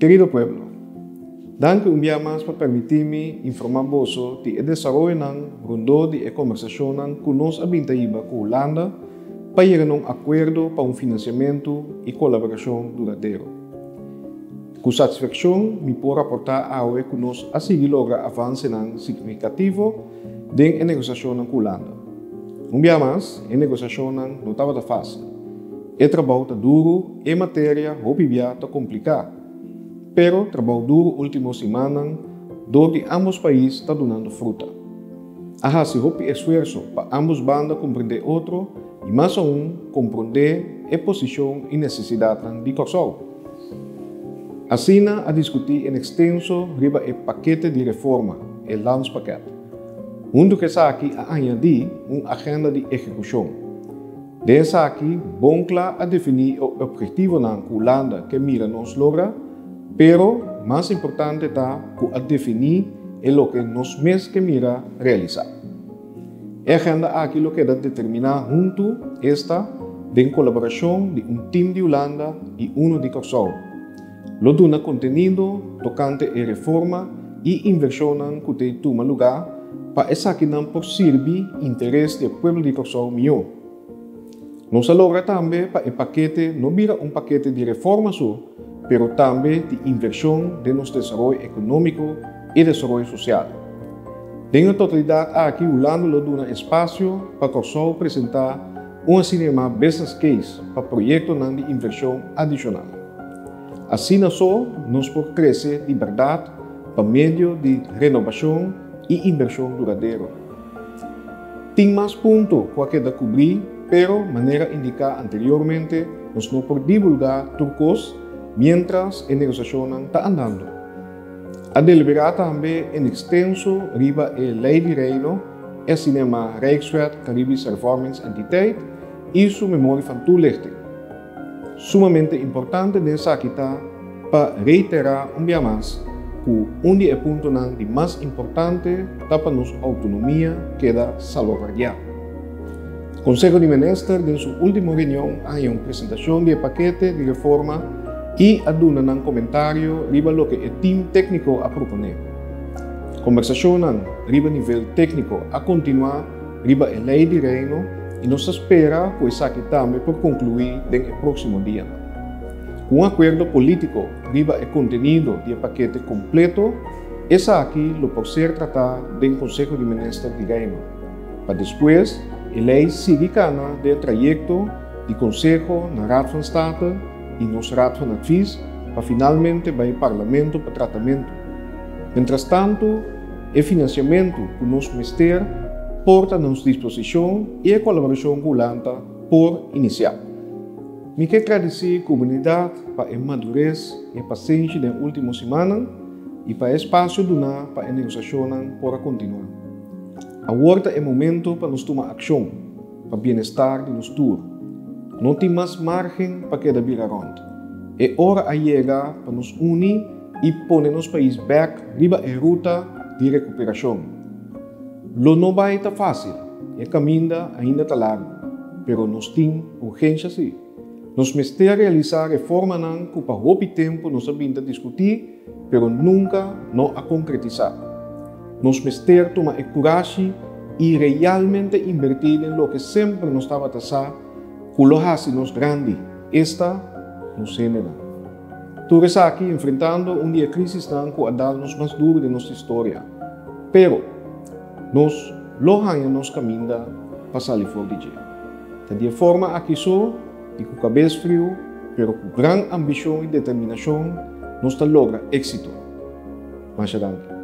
Querido pueblo, danke un día más por permitirme informar vos de el desarrollo ng rondo de conversación con nos abintaiba con Holanda para llegar a un acuerdo para un financiamiento y colaboración duradero. Con satisfacción, me puedo reportar ahora que nos ha seguido logra avance significativo de la negociación con Holanda. Un día más, la negociación no estaba fácil. El trabajo está duro y la materia está complicada. Pero el trabajo duro última semana, donde ambos países están dando fruta. Há se esfuerzo para ambos bandas comprender otro y más aún comprender la posición y necesidad de Kosovo. Así a discutir en extenso riba el paquete de reforma, el landspakket. Junto que aquí a añadir una agenda de ejecución. Desde aquí, boncla a definir el objetivo de Holanda que mira nos logra, pero más importante está a definir lo que nos mes que mira realizar. La agenda aquí lo queda determinada junto esta de colaboración de un team de Holanda y uno de Kosovo. Lo dona contenido tocante a reforma y inversión que toma lugar para esa que no por servir interés del pueblo de Kosovo mío. Nos logra también para el paquete no mira un paquete de reforma pero también de inversión de nuestro desarrollo económico y desarrollo social. En la totalidad aquí Holanda lo da espacio para Kosovo presentar un cinema business case para proyectos de inversión adicional. Así nos por crecer de verdad por medio de renovación y inversión duradero. Tiene más puntos que queda cubrir, pero manera indicada anteriormente, nos no por divulgar trucos mientras la negociación está andando. A deliberar también en extenso riba el Ley de Reino, el cinema Rijkswet Caribische Hervormingsentiteit y su memoria van toelichting. Sumamente importante de esa quita para reiterar un día más que un día el punto de más importante para nuestra autonomía queda salvaguardar. El Consejo de Ministros en su última reunión hay una presentación del paquete de reforma y aduna un comentario riba lo que el team técnico a proponer. Conversación riba nivel técnico a continuar riba el Ley de Reino y nos espera pues aquí también por concluir en el próximo día. Un acuerdo político riba el contenido del paquete completo es aquí lo por ser tratado del Consejo de Ministros de Reino. Para después, la ley sigue del trayecto del Consejo na Raad van State y nos Raad van Advies para finalmente va al Parlamento para tratamiento. Mientras tanto, el financiamiento que nos ministerio porta a nuestra disposición y la colaboración con Holanda por iniciar. Me quiero agradecer a la comunidad para la madurez y la paciencia de la última semana y para el espacio donado para la negociación por continuar. Ahora es el momento para nos tomar acción para el bienestar de nuestro tour. No tem más margen para quedar viraront. É hora a llegar para nos unir y poner nuestro país back riba en ruta de recuperación. Lo no va a estar fácil, el camino ainda está largo, pero nos tem urgencia sí. Nos mester realizar reformas que para hopi tempo nos habita discutir, pero nunca no a concretizar. Nos mester tomar el coraje y realmente invertir en lo que siempre nos estaba tasar, que lo hace nos grande, esta nos genera. Tú estás aquí enfrentando un día crisis que ha dado nos más duro de nuestra historia, pero nos lo nos camina para salir fuera de allí. De forma aquí y con cabeza frío, pero con gran ambición y determinación, nos logra éxito. Muchas gracias.